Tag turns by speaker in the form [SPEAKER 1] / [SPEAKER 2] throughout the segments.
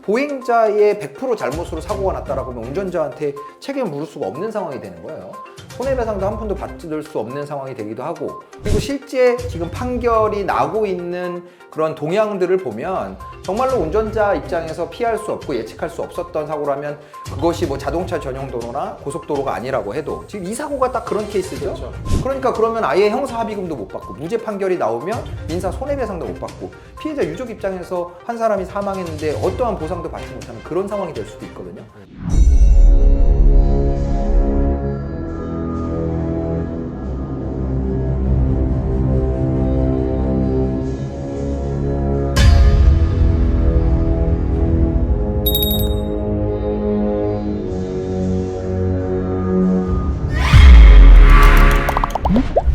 [SPEAKER 1] 보행자의 100% 잘못으로 사고가 났다라고 하면 운전자한테 책임을 물을 수가 없는 상황이 되는 거예요. 손해배상도 한 푼도 받을 수 없는 상황이 되기도 하고, 그리고 실제 지금 판결이 나고 있는 그런 동향들을 보면 정말로 운전자 입장에서 피할 수 없고 예측할 수 없었던 사고라면 그것이 뭐 자동차 전용 도로나 고속도로가 아니라고 해도 지금 이 사고가 딱 그런 케이스죠.
[SPEAKER 2] 그렇죠.
[SPEAKER 1] 그러니까 그러면 아예 형사 합의금도 못 받고 무죄 판결이 나오면 민사 손해배상도 못 받고 피해자 유족 입장에서 한 사람이 사망했는데 어떠한 보상도 받지 못하는 그런 상황이 될 수도 있거든요.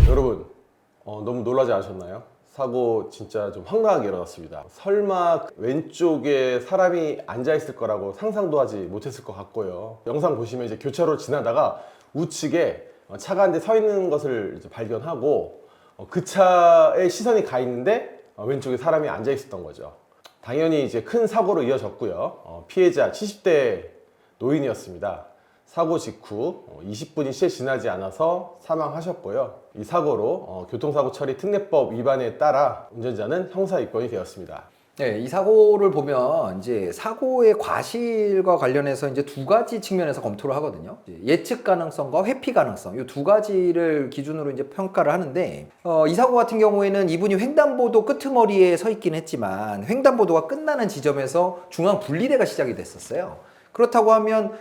[SPEAKER 2] 여러분 너무 놀라지 않으셨나요? 사고 진짜 좀 황당하게 일어났습니다. 설마 왼쪽에 사람이 앉아있을 거라고 상상도 하지 못했을 것 같고요. 영상 보시면 이제 교차로 지나다가 우측에 차가 한 대 서 있는 것을 이제 발견하고 그 차에 시선이 가 있는데 왼쪽에 사람이 앉아 있었던 거죠. 당연히 이제 큰 사고로 이어졌고요. 피해자 70대 노인이었습니다. 사고 직후 20분이 채 지나지 않아서 사망하셨고요. 이 사고로 교통사고 처리 특례법 위반에 따라 운전자는 형사 입건이 되었습니다.
[SPEAKER 1] 네, 이 사고를 보면 이제 사고의 과실과 관련해서 이제 두 가지 측면에서 검토를 하거든요. 예측 가능성과 회피 가능성, 이 두 가지를 기준으로 이제 평가를 하는데, 이 사고 같은 경우에는 이분이 횡단보도 끄트머리에 서 있긴 했지만 횡단보도가 끝나는 지점에서 중앙 분리대가 시작이 됐었어요. 그렇다고 하면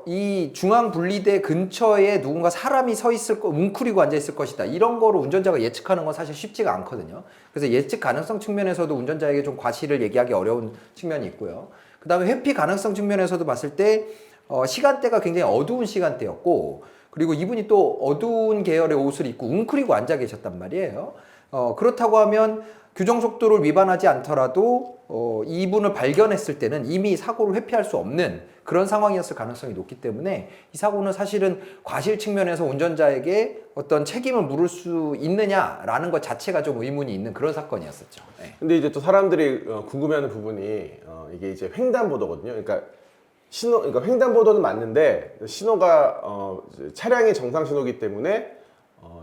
[SPEAKER 1] 이 중앙 분리대 근처에 누군가 사람이 서 있을 거, 웅크리고 앉아 있을 것이다. 이런 거를 운전자가 예측하는 건 사실 쉽지가 않거든요. 그래서 예측 가능성 측면에서도 운전자에게 좀 과실을 얘기하기 어려운 측면이 있고요. 그 다음에 회피 가능성 측면에서도 봤을 때 시간대가 굉장히 어두운 시간대였고, 그리고 이분이 또 어두운 계열의 옷을 입고 웅크리고 앉아 계셨단 말이에요. 그렇다고 하면 규정 속도를 위반하지 않더라도 이분을 발견했을 때는 이미 사고를 회피할 수 없는 그런 상황이었을 가능성이 높기 때문에 이 사고는 사실은 과실 측면에서 운전자에게 어떤 책임을 물을 수 있느냐라는 것 자체가 좀 의문이 있는 그런 사건이었었죠. 네.
[SPEAKER 2] 근데 이제 또 사람들이 궁금해하는 부분이 이게 이제 횡단보도거든요. 그러니까 그러니까 횡단보도는 맞는데 신호가 차량의 정상 신호이기 때문에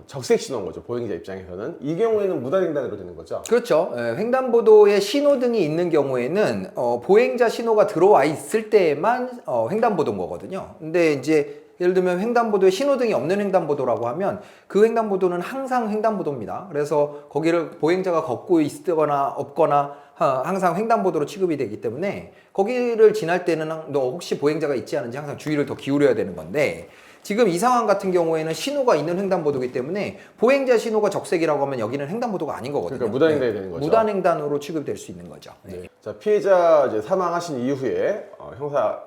[SPEAKER 2] 적색 신호인 거죠. 보행자 입장에서는. 이 경우에는 무단횡단으로 되는 거죠.
[SPEAKER 1] 그렇죠. 횡단보도에 신호등이 있는 경우에는 보행자 신호가 들어와 있을 때만 횡단보도인 거거든요. 근데 이제 예를 들면 횡단보도에 신호등이 없는 횡단보도라고 하면 그 횡단보도는 항상 횡단보도입니다. 그래서 거기를 보행자가 걷고 있거나 없거나 항상 횡단보도로 취급이 되기 때문에 거기를 지날 때는 너 혹시 보행자가 있지 않은지 항상 주의를 더 기울여야 되는 건데, 지금 이 상황 같은 경우에는 신호가 있는 횡단보도이기 때문에 보행자 신호가 적색이라고 하면 여기는 횡단보도가 아닌 거거든요.
[SPEAKER 2] 그러니까 무단횡단이 되는 거죠.
[SPEAKER 1] 무단횡단으로 취급될 수 있는 거죠. 네.
[SPEAKER 2] 자, 피해자 이제 사망하신 이후에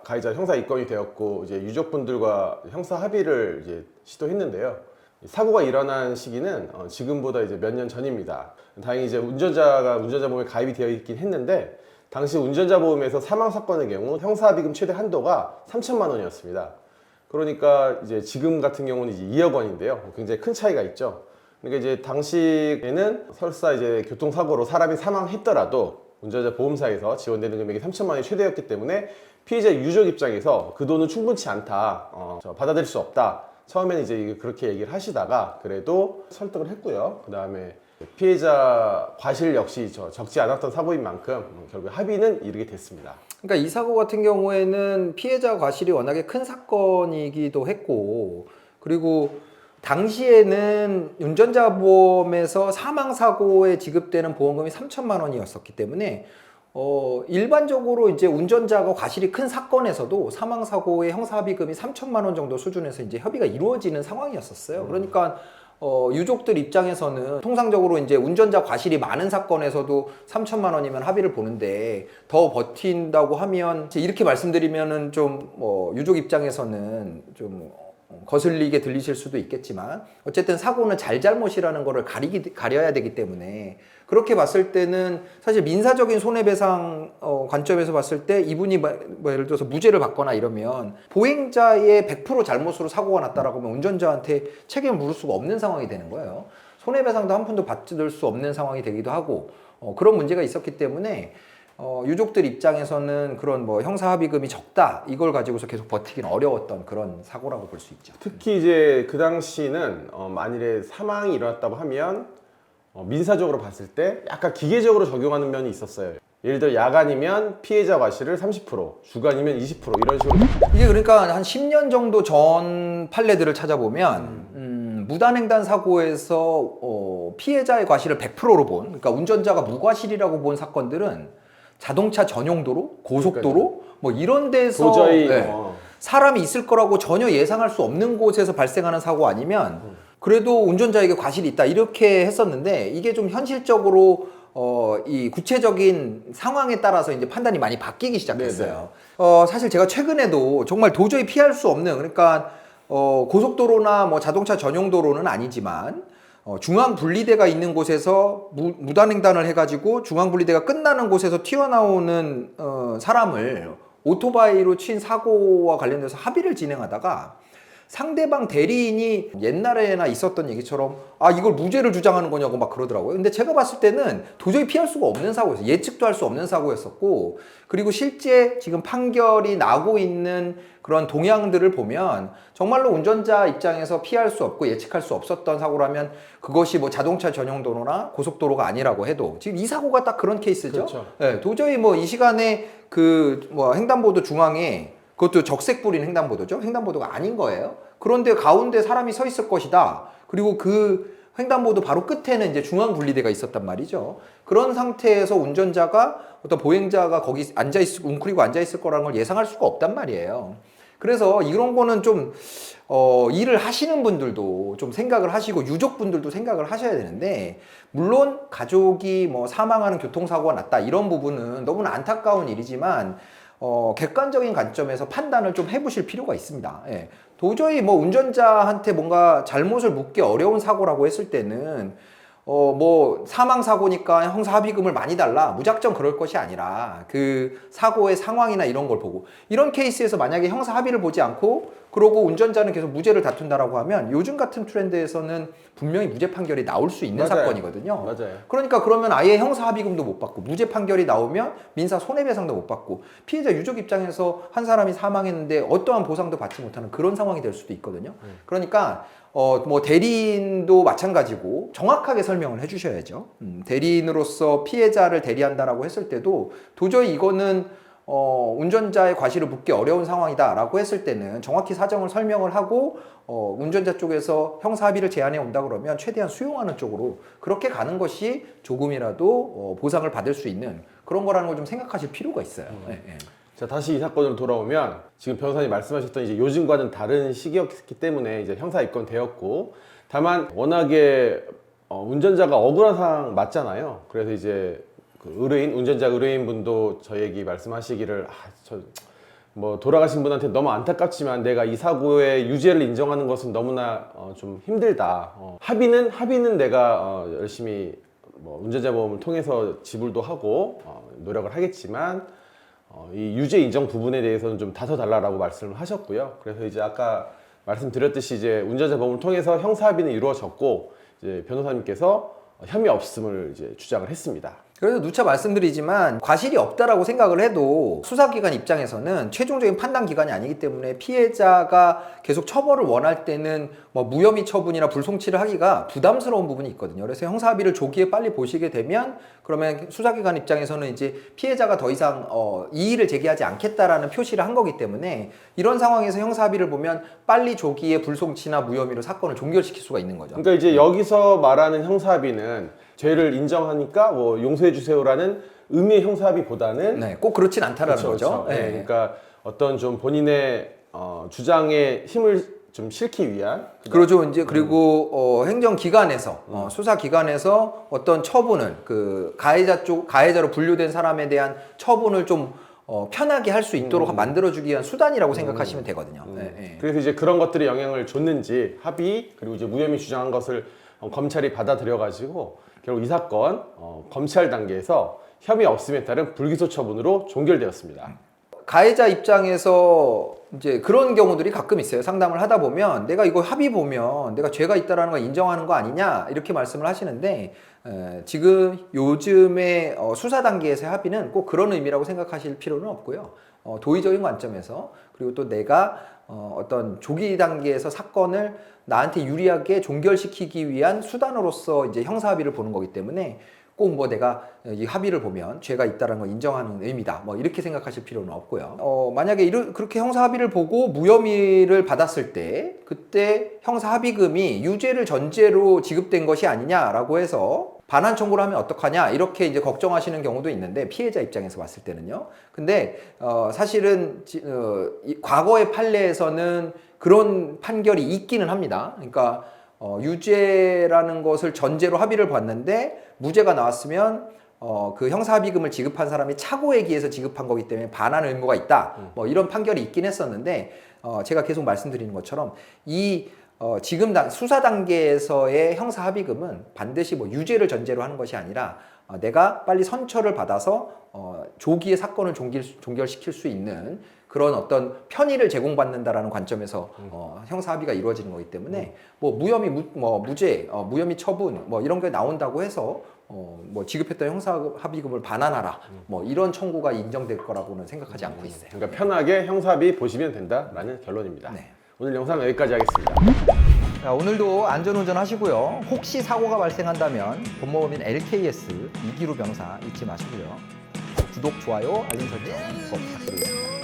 [SPEAKER 2] 가해자 형사 입건이 되었고 이제 유족분들과 형사 합의를 이제 시도했는데요. 사고가 일어난 시기는 지금보다 이제 몇 년 전입니다. 다행히 이제 운전자 보험에 가입이 되어 있긴 했는데 당시 운전자 보험에서 사망 사건의 경우 형사 합의금 최대 한도가 3천만 원이었습니다. 그러니까 이제 지금 같은 경우는 이제 2억 원인데요. 굉장히 큰 차이가 있죠. 그러니까 이제 당시에는 설사 이제 교통사고로 사람이 사망했더라도 운전자 보험사에서 지원되는 금액이 3천만 원이 최대였기 때문에 피해자 유족 입장에서 그 돈은 충분치 않다, 받아들일 수 없다. 처음에는 이제 그렇게 얘기를 하시다가 그래도 설득을 했고요. 그 다음에 피해자 과실 역시 적지 않았던 사고인 만큼 결국 합의는 이르게 됐습니다.
[SPEAKER 1] 그러니까 이 사고 같은 경우에는 피해자 과실이 워낙에 큰 사건이기도 했고, 그리고 당시에는 운전자 보험에서 사망사고에 지급되는 보험금이 3천만 원이었었기 때문에 일반적으로 이제 운전자가 과실이 큰 사건에서도 사망사고의 형사합의금이 3천만 원 정도 수준에서 이제 협의가 이루어지는 상황이었었어요. 그러니까 유족들 입장에서는 통상적으로 이제 운전자 과실이 많은 사건에서도 3천만 원이면 합의를 보는데 더 버틴다고 하면 이렇게 말씀드리면은 좀 유족 입장에서는 좀 거슬리게 들리실 수도 있겠지만 어쨌든 사고는 잘잘못이라는 거를 가려야 되기 때문에 그렇게 봤을 때는 사실 민사적인 손해배상 관점에서 봤을 때 이분이 뭐 예를 들어서 무죄를 받거나 이러면 보행자의 100% 잘못으로 사고가 났다라고 하면 운전자한테 책임을 물을 수가 없는 상황이 되는 거예요. 손해배상도 한 푼도 받을 수 없는 상황이 되기도 하고 그런 문제가 있었기 때문에 유족들 입장에서는 그런 뭐 형사 합의금이 적다 이걸 가지고서 계속 버티기는 어려웠던 그런 사고라고 볼 수 있죠.
[SPEAKER 2] 특히 이제 그 당시는 만일에 사망이 일어났다고 하면 민사적으로 봤을 때 약간 기계적으로 적용하는 면이 있었어요. 예를 들어 야간이면 피해자 과실을 30%, 주간이면 20% 이런 식으로.
[SPEAKER 1] 이게 그러니까 한 10년 정도 전 판례들을 찾아보면 무단횡단 사고에서 피해자의 과실을 100%로 본, 그러니까 운전자가 무과실이라고 본 사건들은 자동차 전용도로, 고속도로 뭐 이런 데서
[SPEAKER 2] 도저히
[SPEAKER 1] 사람이 있을 거라고 전혀 예상할 수 없는 곳에서 발생하는 사고 아니면 그래도 운전자에게 과실이 있다 이렇게 했었는데, 이게 좀 현실적으로 이 구체적인 상황에 따라서 이제 판단이 많이 바뀌기 시작했어요. 사실 제가 최근에도 정말 도저히 피할 수 없는, 그러니까 고속도로나 뭐 자동차 전용도로는 아니지만 중앙 분리대가 있는 곳에서 무단횡단을 해가지고 중앙 분리대가 끝나는 곳에서 튀어나오는 사람을 오토바이로 친 사고와 관련돼서 합의를 진행하다가 상대방 대리인이 옛날에나 있었던 얘기처럼 이걸 무죄를 주장하는 거냐고 막 그러더라고요. 근데 제가 봤을 때는 도저히 피할 수가 없는 사고였어요. 예측도 할 수 없는 사고였었고, 그리고 실제 지금 판결이 나고 있는 그런 동향들을 보면 정말로 운전자 입장에서 피할 수 없고 예측할 수 없었던 사고라면 그것이 뭐 자동차 전용도로나 고속도로가 아니라고 해도 지금 이 사고가 딱 그런 케이스죠.
[SPEAKER 2] 그렇죠.
[SPEAKER 1] 네, 도저히 뭐 이 시간에 그 뭐 횡단보도 중앙에, 그것도 적색 뿌린 횡단보도죠. 횡단보도가 아닌 거예요. 그런데 가운데 사람이 서 있을 것이다. 그리고 그 횡단보도 바로 끝에는 이제 중앙 분리대가 있었단 말이죠. 그런 상태에서 운전자가 어떤 보행자가 거기 웅크리고 앉아있을 거라는 걸 예상할 수가 없단 말이에요. 그래서 이런 거는 좀 일을 하시는 분들도 좀 생각을 하시고 유족분들도 생각을 하셔야 되는데, 물론 가족이 뭐 사망하는 교통사고가 났다 이런 부분은 너무나 안타까운 일이지만 객관적인 관점에서 판단을 좀 해보실 필요가 있습니다. 예. 도저히 뭐 운전자한테 뭔가 잘못을 묻기 어려운 사고라고 했을 때는 뭐 사망 사고니까 형사 합의금을 많이 달라 무작정 그럴 것이 아니라 그 사고의 상황이나 이런 걸 보고, 이런 케이스에서 만약에 형사 합의를 보지 않고 그러고 운전자는 계속 무죄를 다툰다라고 하면 요즘 같은 트렌드에서는 분명히 무죄 판결이 나올 수 있는
[SPEAKER 2] 맞아요.
[SPEAKER 1] 사건이거든요.
[SPEAKER 2] 맞아요.
[SPEAKER 1] 그러니까 그러면 아예 형사 합의금도 못 받고 무죄 판결이 나오면 민사 손해배상도 못 받고 피해자 유족 입장에서 한 사람이 사망했는데 어떠한 보상도 받지 못하는 그런 상황이 될 수도 있거든요. 그러니까 뭐 대리인도 마찬가지고 정확하게 설명을 해주셔야죠. 대리인으로서 피해자를 대리한다라고 했을 때도 도저히 이거는 운전자의 과실을 묻기 어려운 상황이다라고 했을 때는 정확히 사정을 설명을 하고 운전자 쪽에서 형사 합의를 제안해 온다 그러면 최대한 수용하는 쪽으로 그렇게 가는 것이 조금이라도 보상을 받을 수 있는 그런 거라는 걸 좀 생각하실 필요가 있어요. 네, 네.
[SPEAKER 2] 자, 다시 이 사건으로 돌아오면 지금 변호사님 말씀하셨던 이제 요즘과는 다른 시기였기 때문에 이제 형사 입건되었고, 다만 워낙에 운전자가 억울한 상황 맞잖아요. 그래서 이제 그 운전자 의뢰인 분도 저에게 말씀하시기를 뭐 돌아가신 분한테 너무 안타깝지만 내가 이 사고의 유죄를 인정하는 것은 너무나 좀 힘들다. 합의는 내가 열심히 뭐 운전자 보험을 통해서 지불도 하고 노력을 하겠지만 이 유죄 인정 부분에 대해서는 좀 다퉈달라고 말씀을 하셨고요. 그래서 이제 아까 말씀드렸듯이 이제 운전자 보험을 통해서 형사 합의는 이루어졌고 이제 변호사님께서 혐의 없음을 이제 주장을 했습니다.
[SPEAKER 1] 그래서 누차 말씀드리지만 과실이 없다라고 생각을 해도 수사기관 입장에서는 최종적인 판단 기관이 아니기 때문에 피해자가 계속 처벌을 원할 때는 뭐 무혐의 처분이나 불송치를 하기가 부담스러운 부분이 있거든요. 그래서 형사합의를 조기에 빨리 보시게 되면 그러면 수사기관 입장에서는 이제 피해자가 더 이상 이의를 제기하지 않겠다라는 표시를 한 거기 때문에 이런 상황에서 형사합의를 보면 빨리 조기에 불송치나 무혐의로 사건을 종결시킬 수가 있는 거죠.
[SPEAKER 2] 그러니까 이제 여기서 말하는 형사합의는 죄를 인정하니까 뭐 용서해 주세요라는 의미의 형사합의보다는
[SPEAKER 1] 네, 꼭 그렇진 않다라는 거죠.
[SPEAKER 2] 그렇죠. 네. 그러니까 어떤 좀 본인의 주장에 힘을 좀 실기 위한
[SPEAKER 1] 그러죠. 이제 그리고 행정기관에서 수사기관에서 어떤 처분을 그 가해자로 분류된 사람에 대한 처분을 좀 편하게 할 수 있도록 만들어주기 위한 수단이라고 생각하시면 되거든요. 네, 네.
[SPEAKER 2] 그래서 이제 그런 것들이 영향을 줬는지 합의 그리고 이제 무혐의 주장한 것을 검찰이 받아들여 가지고 결국 이 사건 검찰 단계에서 혐의 없음에 따른 불기소 처분으로 종결되었습니다.
[SPEAKER 1] 가해자 입장에서 이제 그런 경우들이 가끔 있어요. 상담을 하다 보면 내가 이거 합의 보면 내가 죄가 있다라는 걸 인정하는 거 아니냐 이렇게 말씀을 하시는데 지금 요즘의 수사 단계에서의 합의는 꼭 그런 의미라고 생각하실 필요는 없고요. 도의적인 관점에서 그리고 또 내가 어떤 조기 단계에서 사건을 나한테 유리하게 종결시키기 위한 수단으로서 이제 형사 합의를 보는 거기 때문에 꼭 뭐 내가 이 합의를 보면 죄가 있다는 걸 인정하는 의미다. 뭐 이렇게 생각하실 필요는 없고요. 만약에 그렇게 형사 합의를 보고 무혐의를 받았을 때 그때 형사 합의금이 유죄를 전제로 지급된 것이 아니냐라고 해서 반환 청구를 하면 어떡하냐 이렇게 이제 걱정하시는 경우도 있는데 피해자 입장에서 봤을 때는요. 근데 사실은 이 과거의 판례에서는 그런 판결이 있기는 합니다. 그러니까 유죄라는 것을 전제로 합의를 봤는데 무죄가 나왔으면 그 형사합의금을 지급한 사람이 착오에 기해서 지급한 거기 때문에 반환 의무가 있다. 뭐 이런 판결이 있긴 했었는데 제가 계속 말씀드리는 것처럼 이 지금 수사 단계에서의 형사합의금은 반드시 뭐 유죄를 전제로 하는 것이 아니라 내가 빨리 선처를 받아서 조기에 사건을 종결시킬 수 있는 그런 어떤 편의를 제공받는다라는 관점에서 형사 합의가 이루어지는 거기 때문에 뭐 무혐의, 무죄, 무혐의 처분 뭐 이런 게 나온다고 해서 뭐 지급했던 형사 합의금을 반환하라 뭐 이런 청구가 인정될 거라고는 생각하지 않고 있어요.
[SPEAKER 2] 그러니까 편하게 형사합의 보시면 된다라는 결론입니다.
[SPEAKER 1] 네.
[SPEAKER 2] 오늘 영상 여기까지 하겠습니다.
[SPEAKER 1] 자, 오늘도 안전운전 하시고요. 혹시 사고가 발생한다면 본모범인 LKS 이기루 병사 잊지 마시고요. 구독, 좋아요, 알림 설정 꼭 부탁드리겠습니다.